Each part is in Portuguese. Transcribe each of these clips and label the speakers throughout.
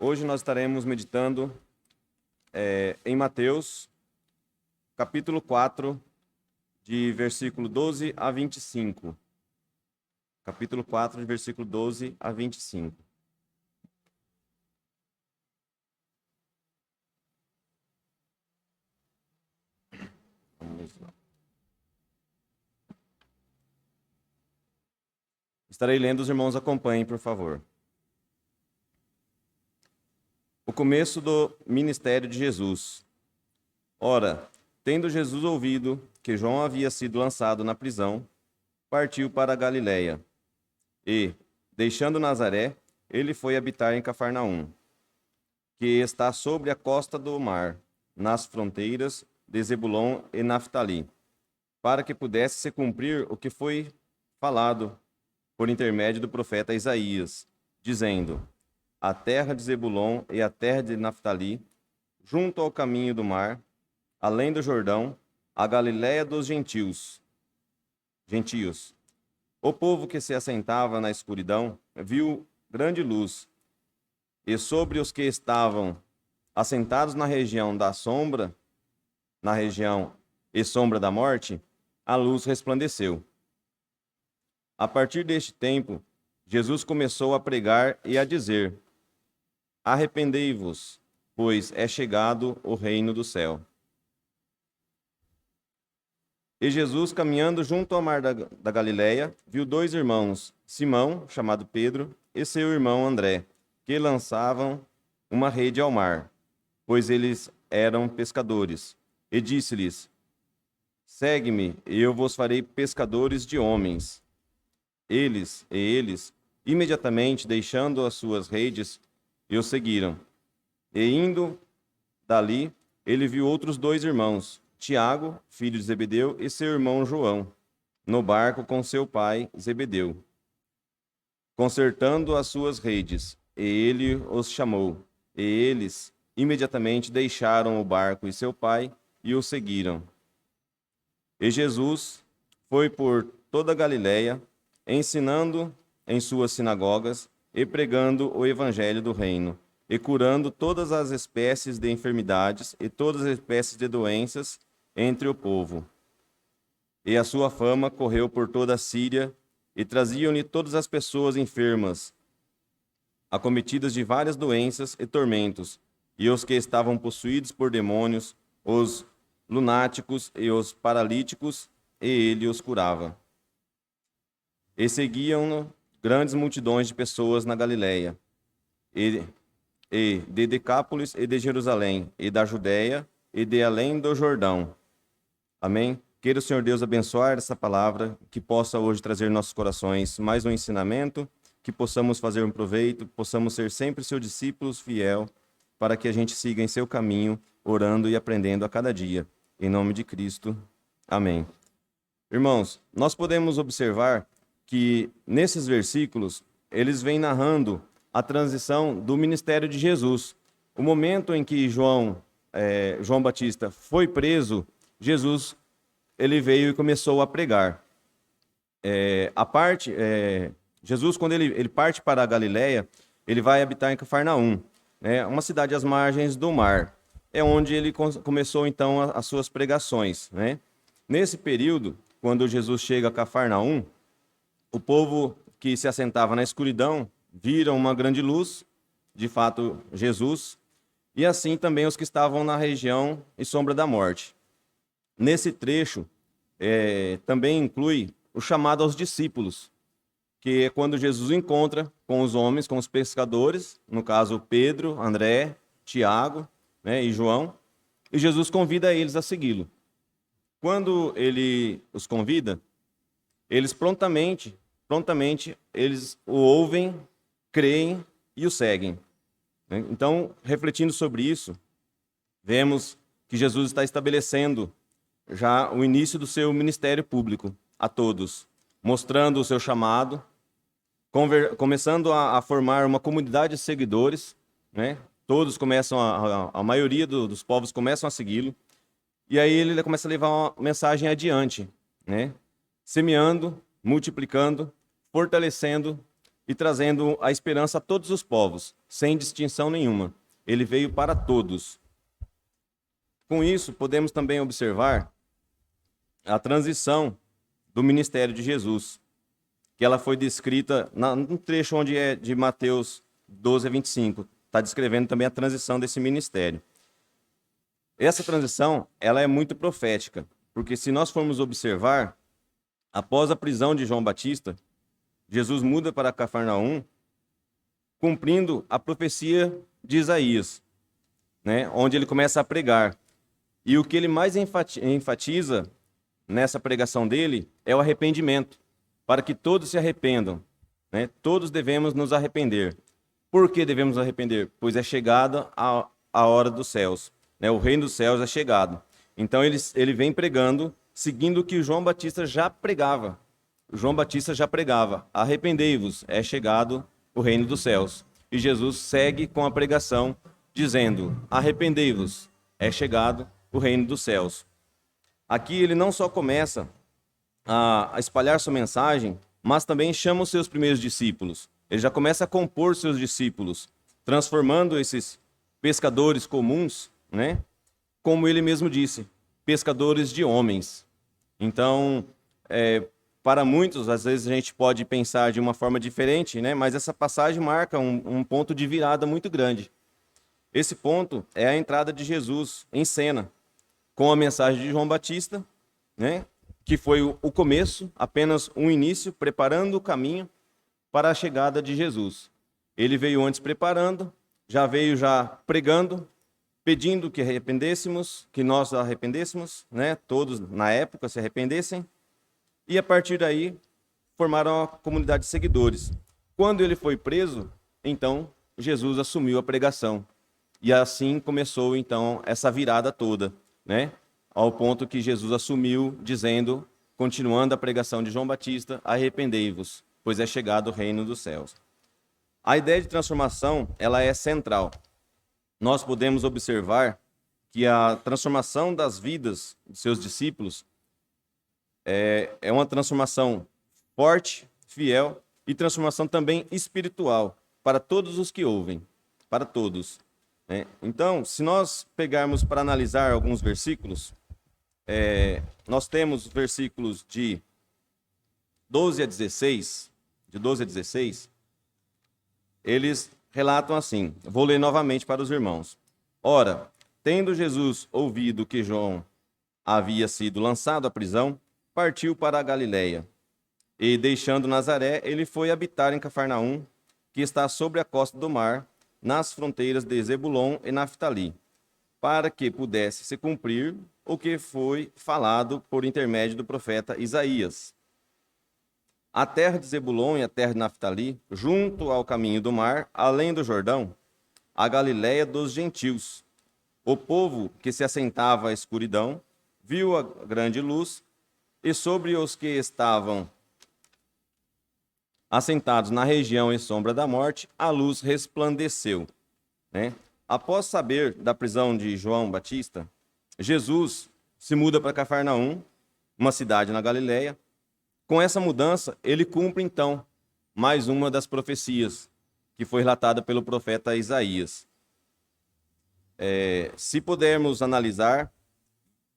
Speaker 1: Hoje nós estaremos meditando em Mateus, capítulo 4, de versículo 12 a 25. Capítulo 4, de versículo 12 a 25. Vamos lá. Estarei lendo, os irmãos acompanhem, por favor. O começo do ministério de Jesus. Ora, tendo Jesus ouvido que João havia sido lançado na prisão, partiu para a Galiléia. E, deixando Nazaré, ele foi habitar em Cafarnaum, que está sobre a costa do mar, nas fronteiras de Zebulon e Naftali, para que pudesse se cumprir o que foi falado por intermédio do profeta Isaías, dizendo: a terra de Zebulon e a terra de Naftali, junto ao caminho do mar, além do Jordão, a Galiléia dos gentios. O povo que se assentava na escuridão viu grande luz, e sobre os que estavam assentados na região da sombra, na região e sombra da morte, a luz resplandeceu. A partir deste tempo, Jesus começou a pregar e a dizer: arrependei-vos, pois é chegado o reino do céu. E Jesus, caminhando junto ao mar da Galiléia, viu dois irmãos, Simão, chamado Pedro, e seu irmão André, que lançavam uma rede ao mar, pois eles eram pescadores. E disse-lhes: segue-me, e eu vos farei pescadores de homens. Eles, imediatamente deixando as suas redes, o seguiram. E indo dali, ele viu outros dois irmãos, Tiago, filho de Zebedeu, e seu irmão João, no barco com seu pai Zebedeu, consertando as suas redes. E ele os chamou. E eles imediatamente deixaram o barco e seu pai e o seguiram. E Jesus foi por toda a Galiléia, ensinando em suas sinagogas e pregando o evangelho do reino, e curando todas as espécies de enfermidades e todas as espécies de doenças entre o povo. E a sua fama correu por toda a Síria, e traziam-lhe todas as pessoas enfermas, acometidas de várias doenças e tormentos, e os que estavam possuídos por demônios, os lunáticos e os paralíticos, e ele os curava. E seguiam-no grandes multidões de pessoas na Galiléia, e de Decápolis e de Jerusalém, e da Judéia, e de além do Jordão. Amém? Queira o Senhor Deus abençoar essa palavra, que possa hoje trazer em nossos corações mais um ensinamento, que possamos fazer um proveito, possamos ser sempre seus discípulos fiel, para que a gente siga em seu caminho, orando e aprendendo a cada dia. Em nome de Cristo. Amém. Irmãos, nós podemos observar que nesses versículos, eles vêm narrando a transição do ministério de Jesus. O momento em que João Batista foi preso, Jesus ele veio e começou a pregar. Jesus, quando ele parte para a Galiléia, ele vai habitar em Cafarnaum, uma cidade às margens do mar. É onde ele começou, então, as suas pregações. Nesse período, quando Jesus chega a Cafarnaum, o povo que se assentava na escuridão viram uma grande luz, de fato, Jesus, e assim também os que estavam na região e sombra da morte. Nesse trecho, também inclui o chamado aos discípulos, que é quando Jesus encontra com os homens, com os pescadores, no caso Pedro, André, Tiago, e João, e Jesus convida eles a segui-lo. Quando ele os convida, eles prontamente eles o ouvem, creem e o seguem. Então, refletindo sobre isso, vemos que Jesus está estabelecendo já o início do seu ministério público a todos, mostrando o seu chamado, começando a formar uma comunidade de seguidores, Todos começam, a maioria dos povos começam a segui-lo, e aí ele começa a levar uma mensagem adiante, semeando, multiplicando, fortalecendo e trazendo a esperança a todos os povos, sem distinção nenhuma. Ele veio para todos. Com isso, podemos também observar a transição do ministério de Jesus, que ela foi descrita no trecho onde é de Mateus 12 a 25. Está descrevendo também a transição desse ministério. Essa transição, ela é muito profética, porque se nós formos observar, após a prisão de João Batista, Jesus muda para Cafarnaum, cumprindo a profecia de Isaías, né, onde ele começa a pregar. E o que ele mais enfatiza nessa pregação dele é o arrependimento, para que todos se arrependam, né? Todos devemos nos arrepender. Por que devemos nos arrepender? Pois é chegada a hora dos céus, né? O reino dos céus é chegado. Então ele vem pregando, seguindo o que João Batista já pregava. João Batista já pregava: arrependei-vos, é chegado o reino dos céus. E Jesus segue com a pregação, dizendo: arrependei-vos, é chegado o reino dos céus. Aqui ele não só começa a espalhar sua mensagem, mas também chama os seus primeiros discípulos. Ele já começa a compor seus discípulos, transformando esses pescadores comuns, né, como ele mesmo disse, pescadores de homens. Então, para muitos, às vezes a gente pode pensar de uma forma diferente, né, mas essa passagem marca um ponto de virada muito grande. Esse ponto é a entrada de Jesus em cena, com a mensagem de João Batista, né, que foi o começo, apenas um início, preparando o caminho para a chegada de Jesus. Ele veio antes preparando, já veio já pregando, pedindo que arrependêssemos, que nós arrependêssemos, né, todos na época se arrependessem, e a partir daí formaram a comunidade de seguidores. Quando ele foi preso, então Jesus assumiu a pregação. E assim começou então essa virada toda, né? Ao ponto que Jesus assumiu, dizendo, continuando a pregação de João Batista: arrependei-vos, pois é chegado o reino dos céus. A ideia de transformação, ela é central. Nós podemos observar que a transformação das vidas de seus discípulos é uma transformação forte, fiel e transformação também espiritual para todos os que ouvem, para todos. Então, se nós pegarmos para analisar alguns versículos, nós temos versículos de 12 a 16, eles relatam assim, vou ler novamente para os irmãos. Ora, tendo Jesus ouvido que João havia sido lançado à prisão, partiu para a Galiléia, e deixando Nazaré, ele foi habitar em Cafarnaum, que está sobre a costa do mar, nas fronteiras de Zebulon e Naftali, para que pudesse se cumprir o que foi falado por intermédio do profeta Isaías. A terra de Zebulon e a terra de Naftali, junto ao caminho do mar, além do Jordão, a Galiléia dos gentios. O povo que se assentava à escuridão viu a grande luz, e sobre os que estavam assentados na região e sombra da morte, a luz resplandeceu. Após saber da prisão de João Batista, Jesus se muda para Cafarnaum, uma cidade na Galiléia. Com essa mudança, ele cumpre, então, mais uma das profecias que foi relatada pelo profeta Isaías. Se pudermos analisar,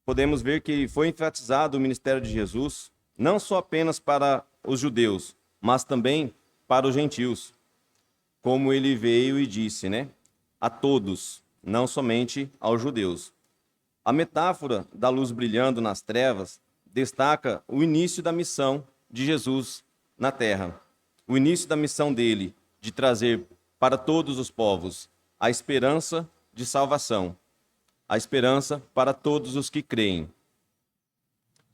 Speaker 1: podemos ver que foi enfatizado o ministério de Jesus, não só apenas para os judeus, mas também para os gentios, como ele veio e disse, né? A todos, não somente aos judeus. A metáfora da luz brilhando nas trevas destaca o início da missão de Jesus na terra, o início da missão dele de trazer para todos os povos a esperança de salvação, a esperança para todos os que creem.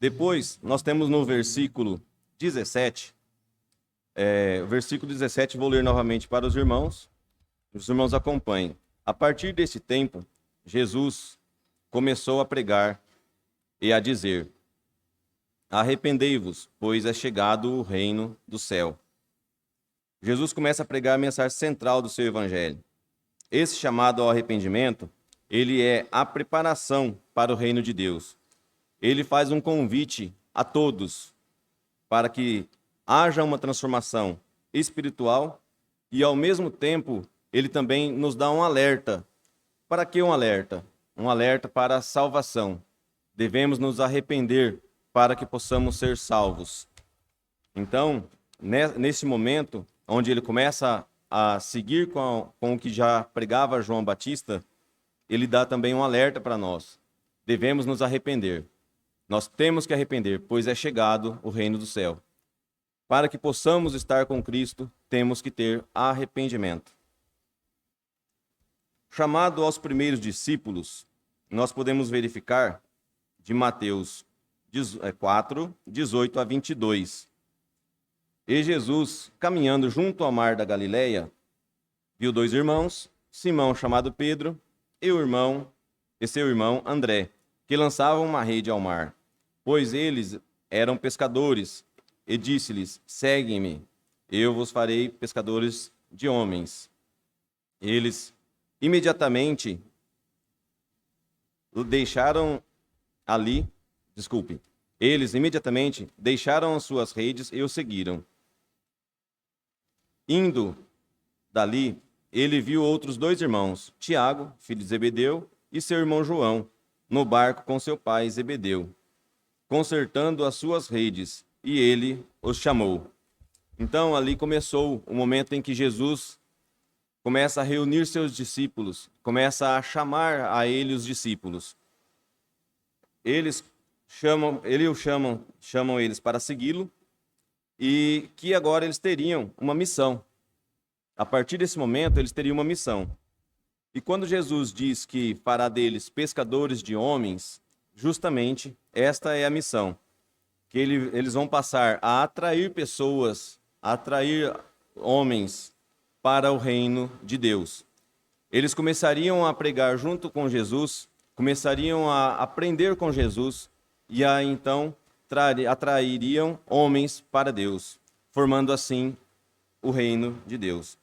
Speaker 1: Depois, nós temos no versículo 17, vou ler novamente para os irmãos acompanhem. A partir desse tempo, Jesus começou a pregar e a dizer: arrependei-vos, pois é chegado o reino do céu. Jesus começa a pregar a mensagem central do seu evangelho. Esse chamado ao arrependimento, ele é a preparação para o reino de Deus. Ele faz um convite a todos para que haja uma transformação espiritual e, ao mesmo tempo, ele também nos dá um alerta. Para que um alerta? Um alerta para a salvação. Devemos nos arrepender para que possamos ser salvos. Então, nesse momento, onde ele começa a seguir com o que já pregava João Batista, ele dá também um alerta para nós. Devemos nos arrepender. Nós temos que arrepender, pois é chegado o reino do céu. Para que possamos estar com Cristo, temos que ter arrependimento. Chamado aos primeiros discípulos, nós podemos verificar de Mateus 4, 18 a 22. E Jesus, caminhando junto ao mar da Galileia, viu dois irmãos, Simão, chamado Pedro, e seu irmão André, que lançavam uma rede ao mar, pois eles eram pescadores, e disse-lhes: Seguem-me, eu vos farei pescadores de homens. Eles imediatamente deixaram as suas redes e o seguiram. Indo dali, ele viu outros dois irmãos, Tiago, filho de Zebedeu, e seu irmão João, no barco com seu pai Zebedeu, consertando as suas redes, e ele os chamou. Então, ali começou o momento em que Jesus começa a reunir seus discípulos, começa a chamar a ele os discípulos. Chamam eles para segui-lo, e que agora eles teriam uma missão. A partir desse momento, eles teriam uma missão. E quando Jesus diz que fará deles pescadores de homens, justamente esta é a missão. Que eles vão passar a atrair pessoas, a atrair homens para o reino de Deus. Eles começariam a pregar junto com Jesus, começariam a aprender com Jesus, e aí então atrairiam homens para Deus, formando assim o reino de Deus.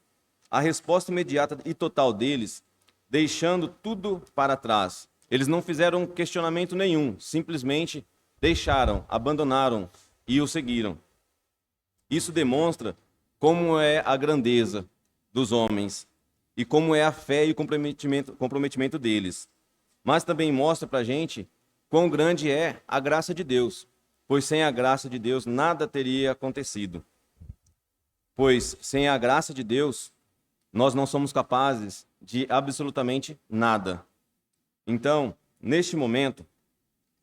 Speaker 1: A resposta imediata e total deles, deixando tudo para trás. Eles não fizeram questionamento nenhum, simplesmente deixaram, abandonaram e o seguiram. Isso demonstra como é a grandeza dos homens e como é a fé e o comprometimento deles. Mas também mostra para a gente quão grande é a graça de Deus, pois sem a graça de Deus nada teria acontecido. Pois sem a graça de Deus, nós não somos capazes de absolutamente nada. Então, neste momento,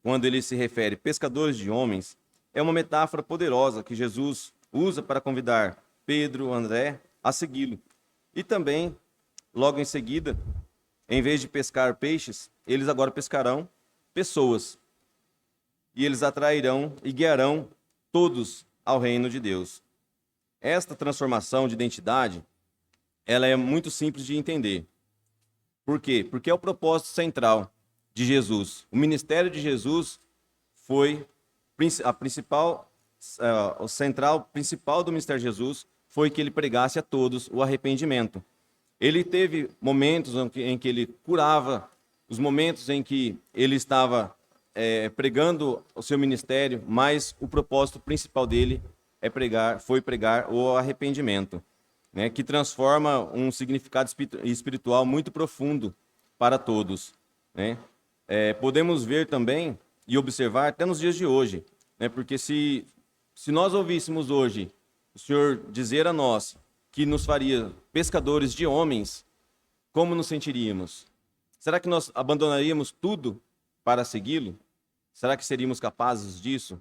Speaker 1: quando ele se refere pescadores de homens, é uma metáfora poderosa que Jesus usa para convidar Pedro, André a segui-lo. E também, logo em seguida, em vez de pescar peixes, eles agora pescarão pessoas. E eles atrairão e guiarão todos ao reino de Deus. Esta transformação de identidade, ela é muito simples de entender. Por quê? Porque é o propósito central de Jesus. O ministério de Jesus foi o central principal do ministério de Jesus foi que ele pregasse a todos o arrependimento. Ele teve momentos em que ele curava, os momentos em que ele estava pregando o seu ministério, mas o propósito principal dele foi pregar o arrependimento, né, que transforma um significado espiritual muito profundo para todos, né? Podemos ver também e observar até nos dias de hoje, né, porque se nós ouvíssemos hoje o Senhor dizer a nós que nos faria pescadores de homens, como nos sentiríamos? Será que nós abandonaríamos tudo para segui-lo? Será que seríamos capazes disso?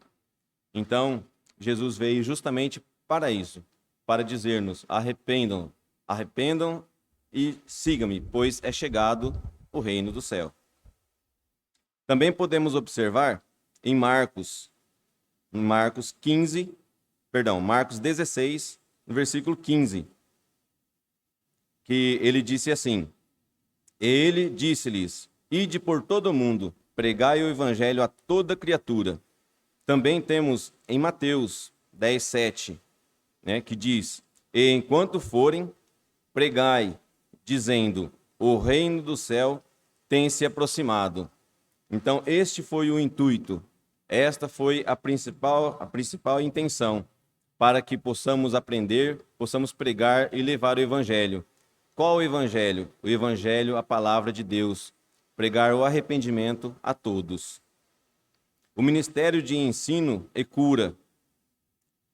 Speaker 1: Então, Jesus veio justamente para isso, para dizer-nos: arrependam e sigam-me, pois é chegado o reino do céu. Também podemos observar em Marcos 16, no versículo 15, que ele disse assim: ele disse-lhes: ide por todo o mundo, pregai o evangelho a toda criatura. Também temos em Mateus 10:7, né, que diz: e enquanto forem, pregai, dizendo: o reino do céu tem se aproximado. Então, este foi o intuito, esta foi a principal intenção, para que possamos aprender, possamos pregar e levar o Evangelho. Qual o Evangelho? O Evangelho, a palavra de Deus. Pregar o arrependimento a todos. O ministério de ensino e cura.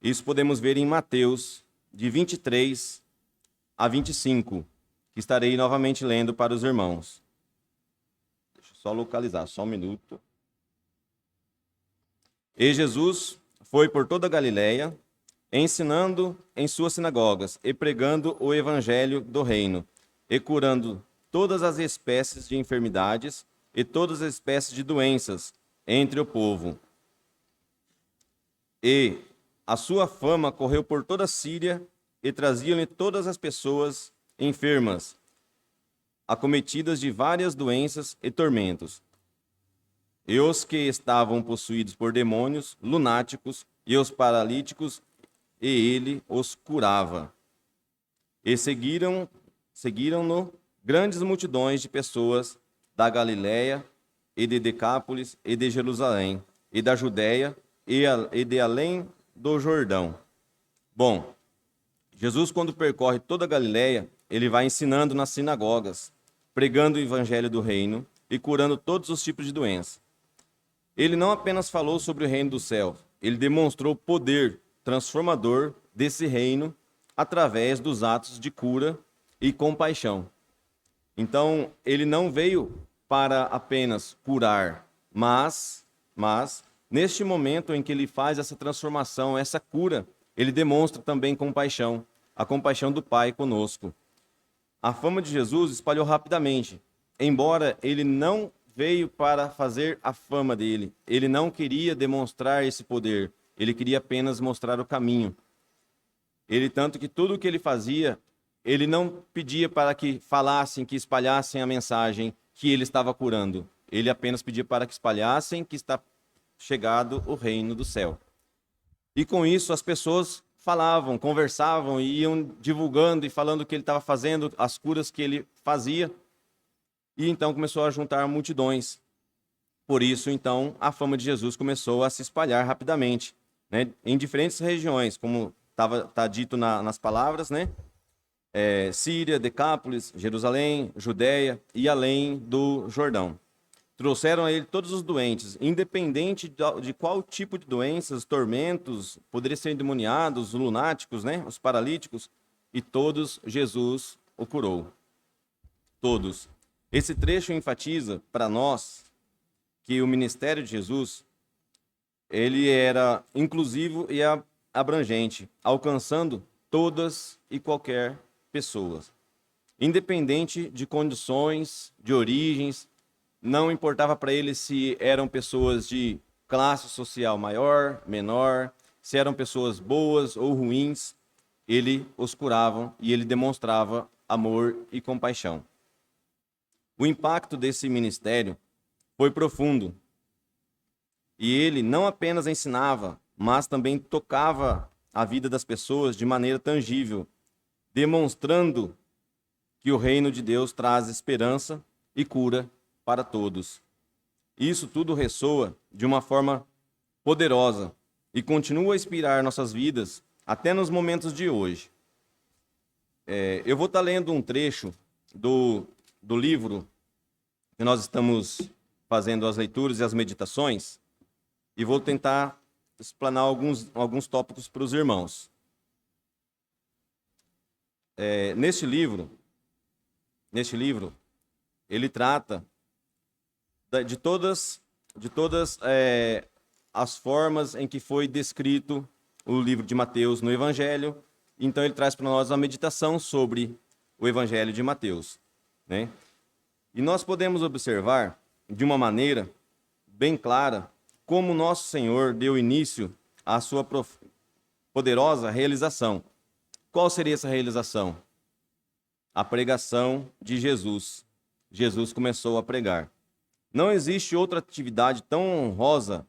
Speaker 1: Isso podemos ver em Mateus, de 23 a 25, que estarei novamente lendo para os irmãos. Deixa eu só localizar, só um minuto. E Jesus foi por toda a Galiléia, ensinando em suas sinagogas e pregando o evangelho do reino, e curando todas as espécies de enfermidades e todas as espécies de doenças entre o povo. E a sua fama correu por toda a Síria, e traziam-lhe todas as pessoas enfermas, acometidas de várias doenças e tormentos, e os que estavam possuídos por demônios, lunáticos e os paralíticos, e ele os curava. E seguiram-no grandes multidões de pessoas da Galiléia e de Decápolis e de Jerusalém e da Judéia e de além do Jordão. Bom, Jesus, quando percorre toda a Galiléia, ele vai ensinando nas sinagogas, pregando o evangelho do reino e curando todos os tipos de doença. Ele não apenas falou sobre o reino do céu, ele demonstrou o poder transformador desse reino através dos atos de cura e compaixão. Então, ele não veio para apenas curar, mas neste momento em que ele faz essa transformação, essa cura, ele demonstra também compaixão, a compaixão do Pai conosco. A fama de Jesus espalhou rapidamente, embora ele não veio para fazer a fama dele. Ele não queria demonstrar esse poder, ele queria apenas mostrar o caminho. Tanto que tudo o que ele fazia, ele não pedia para que falassem, que espalhassem a mensagem que ele estava curando. Ele apenas pedia para que espalhassem que está chegado o reino do céu. E com isso as pessoas falavam, conversavam e iam divulgando e falando o que ele estava fazendo, as curas que ele fazia. E então começou a juntar multidões. Por isso, então, a fama de Jesus começou a se espalhar rapidamente, né? Em diferentes regiões, como está dito nas palavras, né? Síria, Decápolis, Jerusalém, Judéia e além do Jordão. Trouxeram a ele todos os doentes, independente de qual tipo de doenças, tormentos, poderiam ser endemoniados, lunáticos, né? Os paralíticos, e todos Jesus o curou. Todos. Esse trecho enfatiza para nós que o ministério de Jesus, ele era inclusivo e abrangente, alcançando todas e qualquer pessoas. Independente de condições, de origens, não importava para ele se eram pessoas de classe social maior, menor, se eram pessoas boas ou ruins, ele os curava e ele demonstrava amor e compaixão. O impacto desse ministério foi profundo. E ele não apenas ensinava, mas também tocava a vida das pessoas de maneira tangível, demonstrando que o reino de Deus traz esperança e cura para todos. Isso tudo ressoa de uma forma poderosa e continua a inspirar nossas vidas até nos momentos de hoje. Eu vou estar lendo um trecho do livro que nós estamos fazendo as leituras e as meditações, e vou tentar explanar alguns tópicos para os irmãos. Neste livro, ele trata de todas as formas em que foi descrito o livro de Mateus no Evangelho. Então ele traz para nós a meditação sobre o Evangelho de Mateus, né? E nós podemos observar, de uma maneira bem clara, como nosso Senhor deu início à sua poderosa realização. Qual seria essa realização? A pregação de Jesus. Jesus começou a pregar. Não existe outra atividade tão honrosa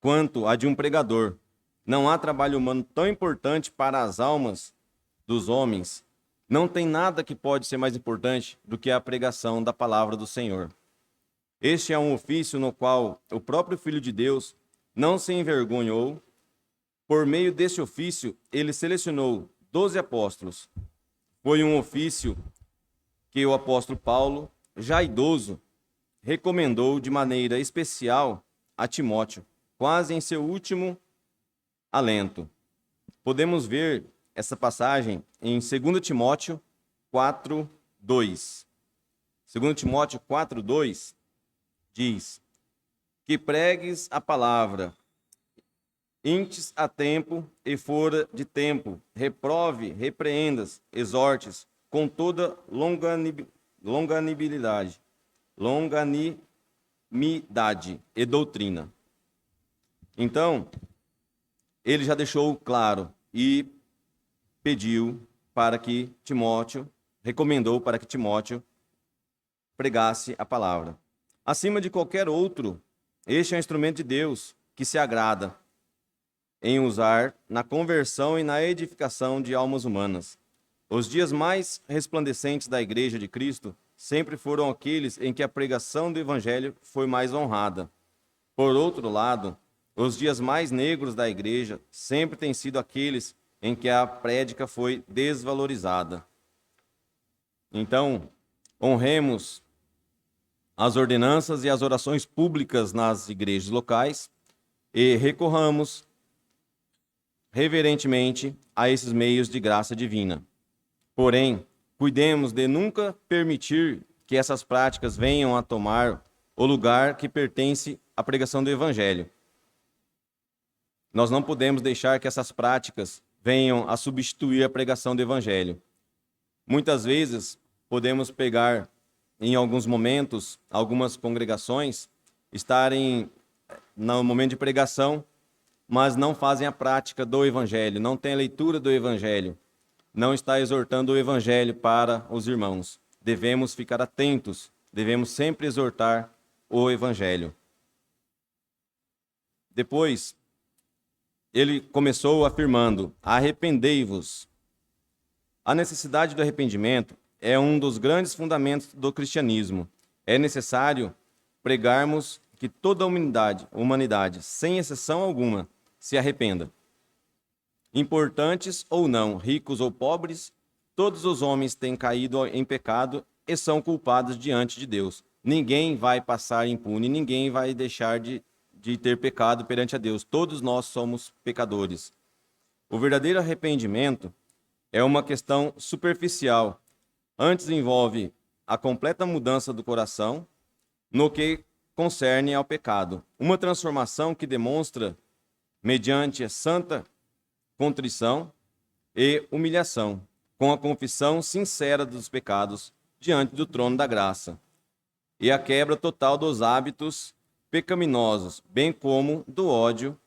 Speaker 1: quanto a de um pregador. Não há trabalho humano tão importante para as almas dos homens. Não tem nada que pode ser mais importante do que a pregação da palavra do Senhor. Este é um ofício no qual o próprio Filho de Deus não se envergonhou Por meio deste ofício, ele selecionou 12 apóstolos. Foi um ofício que o apóstolo Paulo, já idoso, recomendou de maneira especial a Timóteo, quase em seu último alento. Podemos ver essa passagem em 2 Timóteo 4:2. 2 Timóteo 4:2 diz: que pregues a palavra, intes a tempo e fora de tempo, reprove, repreendas, exortes, com toda longanimidade e doutrina. Então, ele já deixou claro e pediu para que Timóteo, recomendou para que Timóteo pregasse a palavra. Acima de qualquer outro, este é um instrumento de Deus que se agrada em usar na conversão e na edificação de almas humanas. Os dias mais resplandecentes da Igreja de Cristo sempre foram aqueles em que a pregação do Evangelho foi mais honrada. Por outro lado, os dias mais negros da Igreja sempre têm sido aqueles em que a prédica foi desvalorizada. Então, honremos as ordenanças e as orações públicas nas igrejas locais e recorramos reverentemente a esses meios de graça divina. Porém, cuidemos de nunca permitir que essas práticas venham a tomar o lugar que pertence à pregação do Evangelho. Nós não podemos deixar que essas práticas venham a substituir a pregação do Evangelho. Muitas vezes, podemos pegar, em alguns momentos, algumas congregações estarem no momento de pregação, mas não fazem a prática do Evangelho, não têm a leitura do Evangelho, não está exortando o Evangelho para os irmãos. Devemos ficar atentos, devemos sempre exortar o Evangelho. Depois, ele começou afirmando: arrependei-vos. A necessidade do arrependimento é um dos grandes fundamentos do cristianismo. É necessário pregarmos que toda a humanidade, sem exceção alguma, se arrependa. Importantes ou não, ricos ou pobres, todos os homens têm caído em pecado e são culpados diante de Deus. Ninguém vai passar impune, ninguém vai deixar de ter pecado perante a Deus. Todos nós somos pecadores. O verdadeiro arrependimento é uma questão superficial. Antes envolve a completa mudança do coração no que concerne ao pecado. Uma transformação que demonstra mediante a santa contrição e humilhação, com a confissão sincera dos pecados diante do trono da graça, e a quebra total dos hábitos pecaminosos, bem como do ódio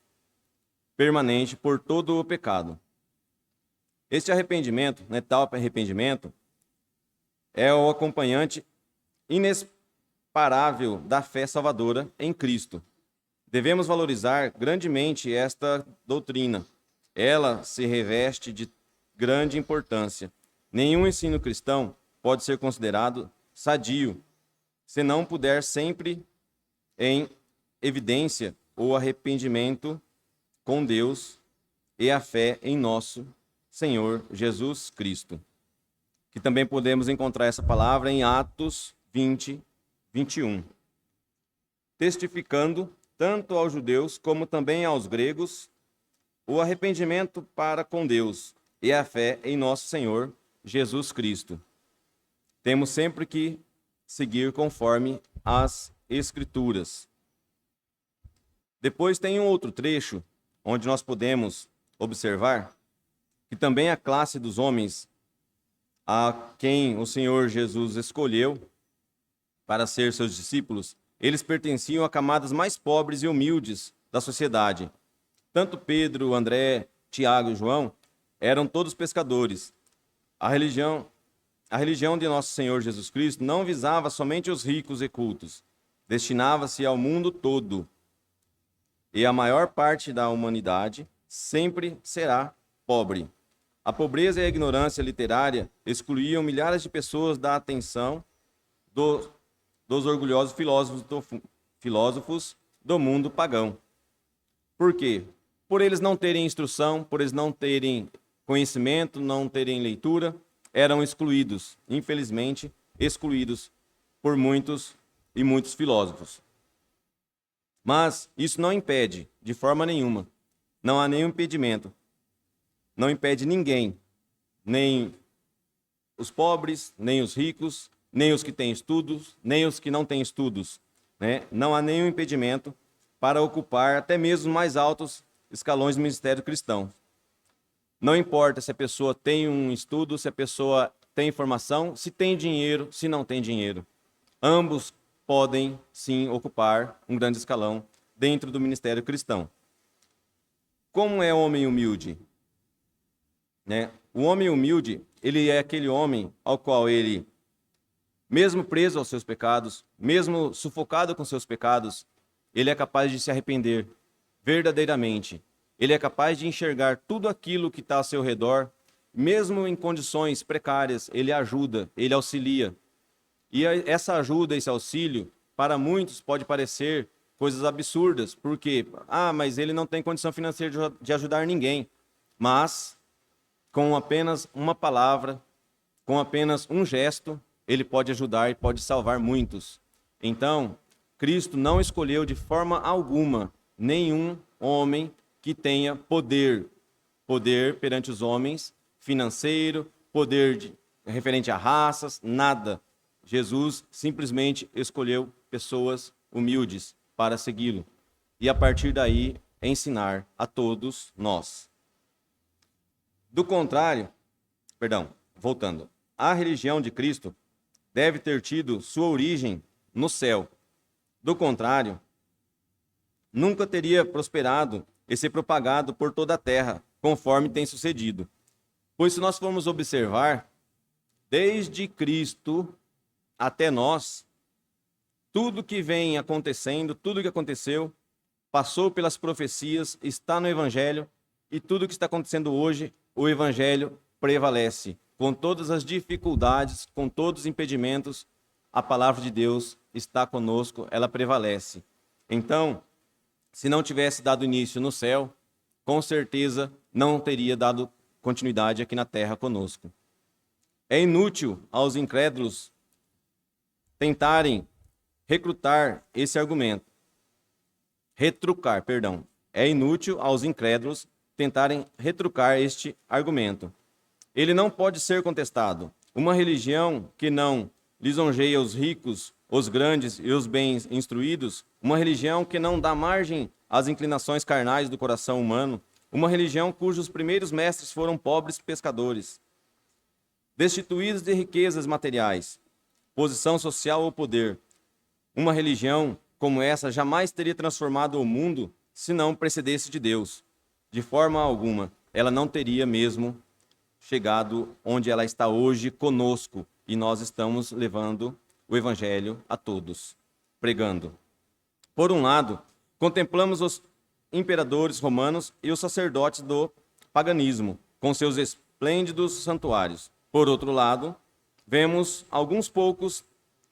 Speaker 1: permanente por todo o pecado. Este arrependimento, tal arrependimento, é o acompanhante inesparável da fé salvadora em Cristo. Devemos valorizar grandemente esta doutrina. Ela se reveste de grande importância. Nenhum ensino cristão pode ser considerado sadio se não puder sempre em evidência o arrependimento com Deus e a fé em nosso Senhor Jesus Cristo. Que também podemos encontrar essa palavra em Atos 20:21. Testificando tanto aos judeus como também aos gregos o arrependimento para com Deus e a fé em nosso Senhor Jesus Cristo. Temos sempre que seguir conforme as Escrituras. Depois tem um outro trecho onde nós podemos observar que também a classe dos homens a quem o Senhor Jesus escolheu para ser seus discípulos, eles pertenciam a camadas mais pobres e humildes da sociedade. Tanto Pedro, André, Tiago e João eram todos pescadores. A religião de nosso Senhor Jesus Cristo não visava somente os ricos e cultos, destinava-se ao mundo todo. E a maior parte da humanidade sempre será pobre. A pobreza e a ignorância literária excluíam milhares de pessoas da atenção dos orgulhosos filósofos do mundo pagão. Por quê? por eles não terem instrução, por eles não terem conhecimento, não terem leitura, eram excluídos, infelizmente, excluídos por muitos e muitos filósofos. Mas isso não impede, de forma nenhuma, não há nenhum impedimento, não impede ninguém, nem os pobres, nem os ricos, nem os que têm estudos, nem os que não têm estudos, né? Não há nenhum impedimento para ocupar até mesmo os mais altos escalões do ministério cristão. Não importa se a pessoa tem um estudo, se a pessoa tem informação, se tem dinheiro, se não tem dinheiro. Ambos podem, sim, ocupar um grande escalão dentro do ministério cristão. Como é o homem humilde? Né? O homem humilde, ele é aquele homem ao qual ele, mesmo preso aos seus pecados, mesmo sufocado com seus pecados, ele é capaz de se arrepender verdadeiramente. Ele é capaz de enxergar tudo aquilo que está ao seu redor, mesmo em condições precárias, ele ajuda, ele auxilia. E essa ajuda, esse auxílio, para muitos pode parecer coisas absurdas, porque, mas ele não tem condição financeira de ajudar ninguém. Mas, com apenas uma palavra, com apenas um gesto, ele pode ajudar e pode salvar muitos. Então, Cristo não escolheu de forma alguma nenhum homem que tenha poder perante os homens, financeiro, referente a raças, nada. Jesus simplesmente escolheu pessoas humildes para segui-lo e a partir daí ensinar a todos nós. Do contrário, voltando, a religião de Cristo deve ter tido sua origem no céu. Do contrário, nunca teria prosperado e ser propagado por toda a terra, conforme tem sucedido. Pois se nós formos observar, desde Cristo até nós, tudo que vem acontecendo, tudo que aconteceu, passou pelas profecias, está no Evangelho, e tudo que está acontecendo hoje, o Evangelho prevalece. Com todas as dificuldades, com todos os impedimentos, a palavra de Deus está conosco, ela prevalece. Então, se não tivesse dado início no céu, com certeza não teria dado continuidade aqui na terra conosco. É inútil aos incrédulos tentarem retrucar esse argumento. É inútil aos incrédulos tentarem retrucar este argumento. Ele não pode ser contestado. Uma religião que não lisonjeia os ricos, os grandes e os bem instruídos, uma religião que não dá margem às inclinações carnais do coração humano, uma religião cujos primeiros mestres foram pobres pescadores, destituídos de riquezas materiais, posição social ou poder. Uma religião como essa jamais teria transformado o mundo se não precedesse de Deus. De forma alguma, ela não teria mesmo chegado onde ela está hoje conosco, e nós estamos levando o Evangelho a todos, pregando. Por um lado, contemplamos os imperadores romanos e os sacerdotes do paganismo, com seus esplêndidos santuários. Por outro lado, vemos alguns poucos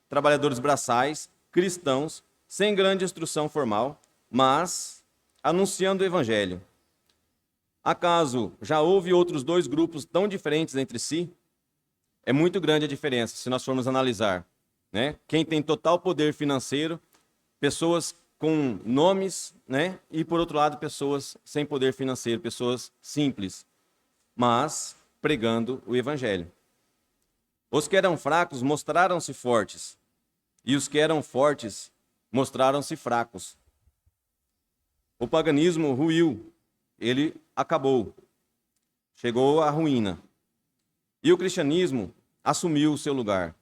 Speaker 1: trabalhadores braçais, cristãos, sem grande instrução formal, mas anunciando o Evangelho. Acaso já houve outros dois grupos tão diferentes entre si? É muito grande a diferença, se nós formos analisar, né? Quem tem total poder financeiro, pessoas com nomes, né? E, por outro lado, pessoas sem poder financeiro, pessoas simples, mas pregando o Evangelho. Os que eram fracos mostraram-se fortes, e os que eram fortes mostraram-se fracos. O paganismo ruiu, ele acabou, chegou à ruína. E o cristianismo assumiu o seu lugar.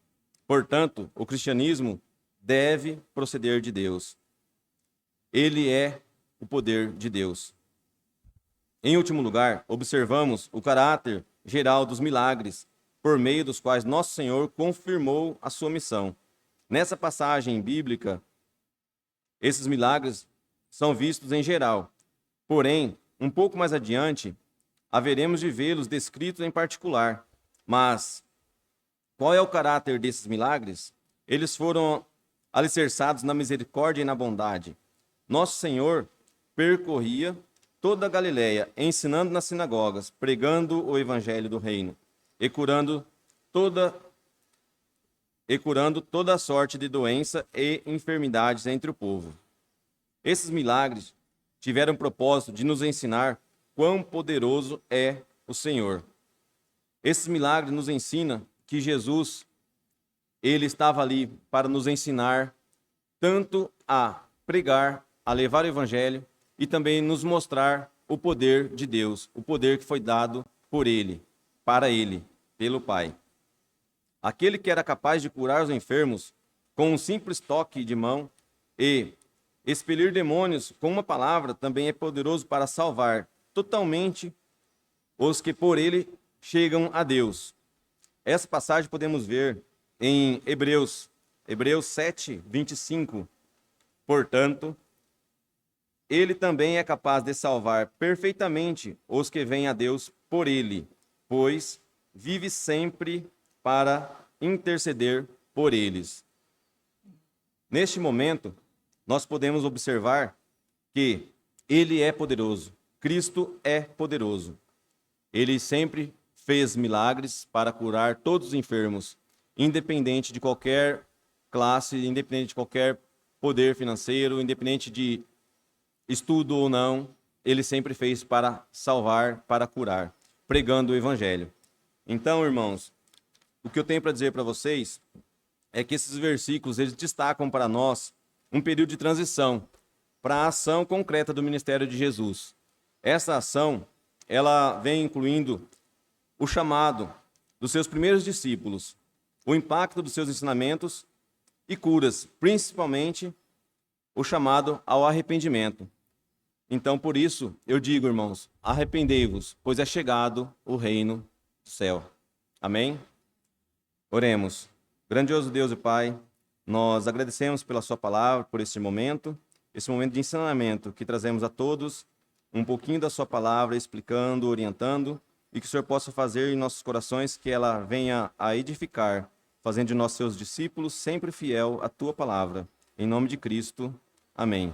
Speaker 1: Portanto, o cristianismo deve proceder de Deus. Ele é o poder de Deus. Em último lugar, observamos o caráter geral dos milagres, por meio dos quais nosso Senhor confirmou a sua missão. Nessa passagem bíblica, esses milagres são vistos em geral. Porém, um pouco mais adiante, haveremos de vê-los descritos em particular. Mas qual é o caráter desses milagres? Eles foram alicerçados na misericórdia e na bondade. Nosso Senhor percorria toda a Galiléia, ensinando nas sinagogas, pregando o evangelho do reino e curando toda a sorte de doença e enfermidades entre o povo. Esses milagres tiveram o propósito de nos ensinar quão poderoso é o Senhor. Esses milagres nos ensinam que Jesus, ele estava ali para nos ensinar tanto a pregar, a levar o evangelho e também nos mostrar o poder de Deus, o poder que foi dado por ele, para ele, pelo Pai. Aquele que era capaz de curar os enfermos com um simples toque de mão e expelir demônios com uma palavra também é poderoso para salvar totalmente os que por ele chegam a Deus. Essa passagem podemos ver em Hebreus 7, 25. Portanto, ele também é capaz de salvar perfeitamente os que vêm a Deus por ele, pois vive sempre para interceder por eles. Neste momento, nós podemos observar que ele é poderoso, Cristo é poderoso. Ele sempre fez milagres para curar todos os enfermos, independente de qualquer classe, independente de qualquer poder financeiro, independente de estudo ou não, ele sempre fez para salvar, para curar, pregando o evangelho. Então, irmãos, o que eu tenho para dizer para vocês é que esses versículos eles destacam para nós um período de transição para a ação concreta do ministério de Jesus. Essa ação, ela vem incluindo o chamado dos seus primeiros discípulos, o impacto dos seus ensinamentos e curas, principalmente o chamado ao arrependimento. Então, por isso, eu digo, irmãos, arrependei-vos, pois é chegado o reino do céu. Amém? Oremos. Grandioso Deus e Pai, nós agradecemos pela sua palavra, por esse momento de ensinamento que trazemos a todos, um pouquinho da sua palavra, explicando, orientando, e que o Senhor possa fazer em nossos corações que ela venha a edificar, fazendo de nós seus discípulos sempre fiel à tua palavra. Em nome de Cristo. Amém.